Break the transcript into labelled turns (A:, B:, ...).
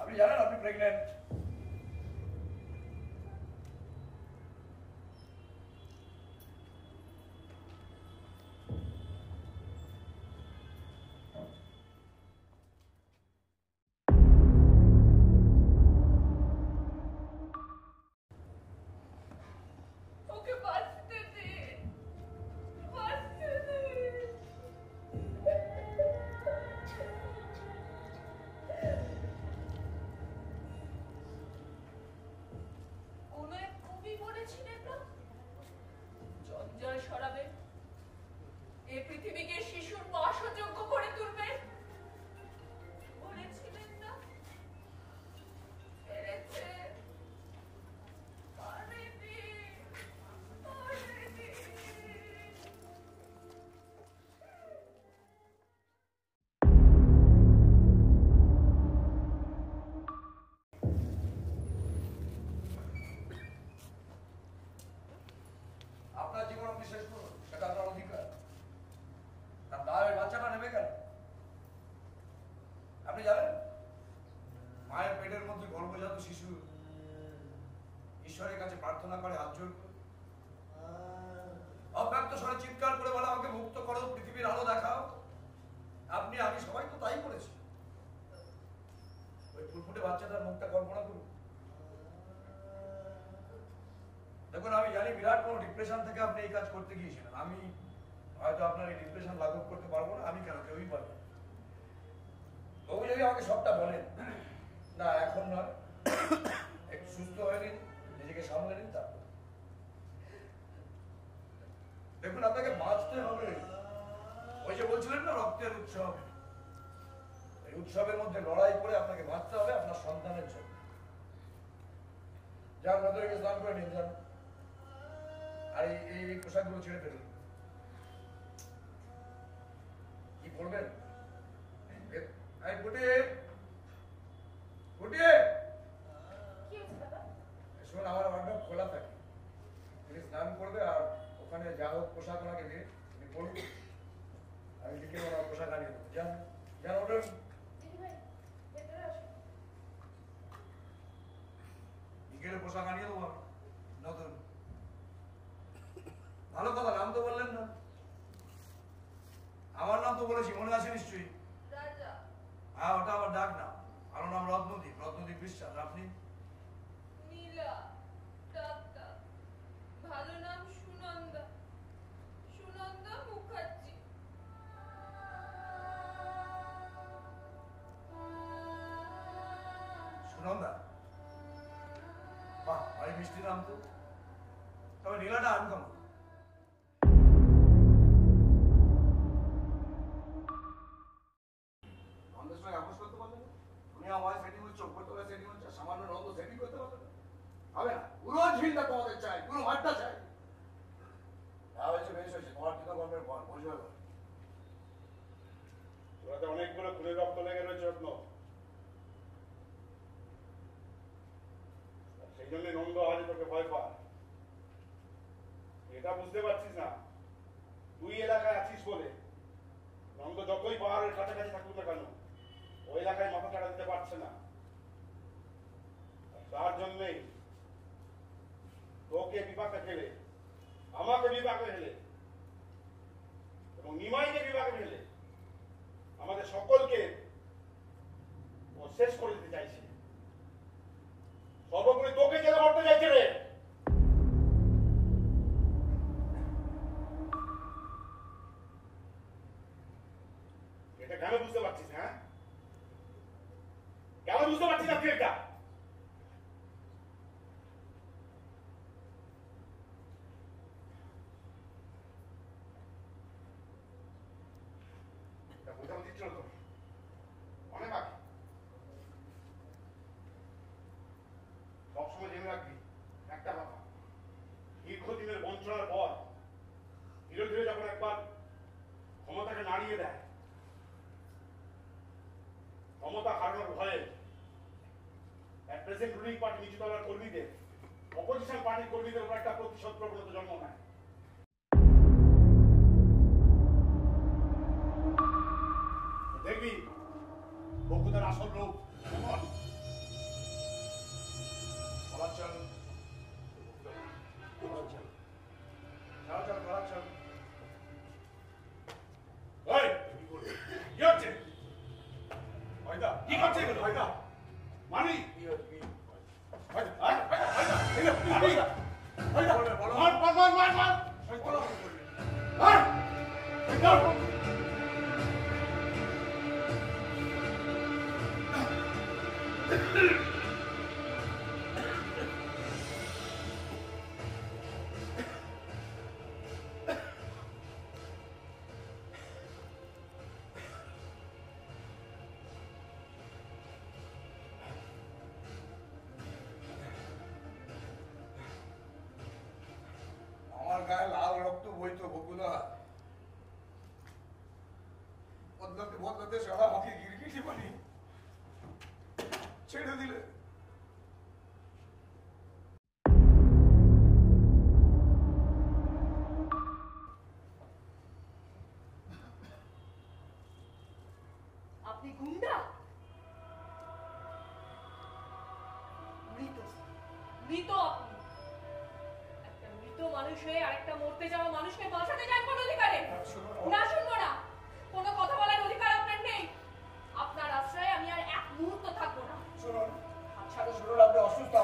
A: আপনি জানেন আপনি প্রেগনেন্ট? ঈশ্বরের কাছে প্রার্থনা করে হাত জোড় করে অব্যক্ত স্বরে চিৎকার করে বলে আমাকে মুক্ত করো, পৃথিবীর আলো দেখাও। আপনি আমি সবাই তো তাই করেছি। ওই ফুটফুটে বাচ্চাটার মুখটা কল্পনা করুন। দেখুন আমি জানি বিরাট কোনো ডিপ্রেশন থেকে আপনি এই কাজ করতে গিয়েছিলেন। আমি হয়তো আপনার এই ডিপ্রেশন লাঘব করতে পারবো না, আমি কেন, কেউই পারবো। তবু যদি আমাকে সবটা বলেন, না এখন নয়, একটু সুস্থ হয়ে নিন, নিজেকে সামলে নিন, তারপর দেখুন আপনাকে বাঁচতে হবে। ওই যে বলছিলেন না রক্তের উৎসব, এই উৎসবের মধ্যে লড়াই করে আপনাকে বাঁচতে হবে আপনার সন্তানের জন্য। যান নদীকে স্নান করে নিন, যান, আর এই পোশাকগুলো ছেড়ে ফেলুন। কি করবেন? শোন, আমার ওয়ার্ডরোব খোলা থাকে, তুমি স্নান করবে আর ওখানে যা হোক পোশাক ওনাকে দিয়ে তুমি পড়ুন, আমি লিখে ওনার পোশাক আনিয়ে দেবো। যান যান, ওটার বিকেলে পোশাক আনিয়ে দেবো আমি নতুন। ভালো কথা, নাম তো বললেন না। আমার নাম তো বলেছি, মনে আছে নিশ্চয়ই? হ্যাঁ, ওটা আমার ডাক নাম। আমার নাম রত্নদীপ, রত্নদীপ বিশ্বাস। আপনি?
B: নীলা। ভালো নাম সুনন্দা, সুনন্দা মুখার্জি।
A: সুনন্দা? বাহ, ভারী মিষ্টি নাম তো। তবে নীলাটা আনকমন। নন্দের সঙ্গে আপোষ করতে পারবে না? তুমি আমার সেটিং হচ্ছে, উপরতলা সেটিং হচ্ছে, সামান্য নন্দ সেটিং করতে পারবে না? হবে না, পুরো ঝিলটা তোমাদের চাই, পুরো মাঠটা চাই। যা হয়েছে বেশ হয়েছে, তোমার কৃতকর্মের ফল বুঝবে।
C: তোরাতে অনেকগুলো খুলে রক্ত লেগে রয়েছে রত্ন, সেই জন্য নন্দ আজ তোকে ভয় পায়। এটা বুঝতে পারছিস না, তুই এলাকায় আছিস বলে নন্দ যতই পাহাড়ের কাছাকাছি থাকুক না কেন, ওই এলাকায় মাথা চাড়া দিতে পারছে না। তার জন্যই তোকে বিপাকে ফেলে, আমাকে বিপাকে ফেলে এবং নিমাইকে বিপাকে ফেলে আমাদের সকলকে ও শেষ করে দিতে চাইছে। বিচিত্র তুমি, অনেক আগে। সবসময় জেনে রাখবি একটা কথা, দীর্ঘদিনের বঞ্চনার পর বিরোধীরা যখন একবার ক্ষমতাকে নাড়িয়ে দেয়, ক্ষমতা হারানোর ভয়ে এক প্রেজেন্ট রুলিং পার্টি নিচুতলার কর্মীদের অপোজিশন পার্টির কর্মীদের উপর একটা প্রতিশোধ প্রবণতা জন্ম নেয়। দেখবি বকুতার আসল রূপ কেমন।
A: বলার চল চল চল বলার চল।
C: ওই কি হচ্ছে?
A: ভাইদা
C: কি করছে এগুলো?
A: ভাইদা
C: মানি
A: কি হচ্ছে কি?
C: ভাইদা,
A: বলো, বলো।
C: মার মার মার মার মার
A: বলো কি করবি?
C: মার মার।
A: আমার গায়ে লাল রক্ত বইতো বকুলা, বদলাতে বদলাতে সারা আমাকে গিরগিটি বানিয়ে ছেড়ে দিলে।
D: আপনি গুন্ডা? মৃত মৃত আপনি একটা মৃত মানুষ হয়ে আরেকটা মরতে যাওয়া মানুষকে বাঁচাতে যান কোন অধিকারে? না, শুনবো না। কোনো কথা বলার অধিকার আপনার নেই। আপনার আশ্রয়ে আমি আর এক মুহূর্ত থাকবো না।
A: শুনুন শুনুন, আপনি অসুস্থ,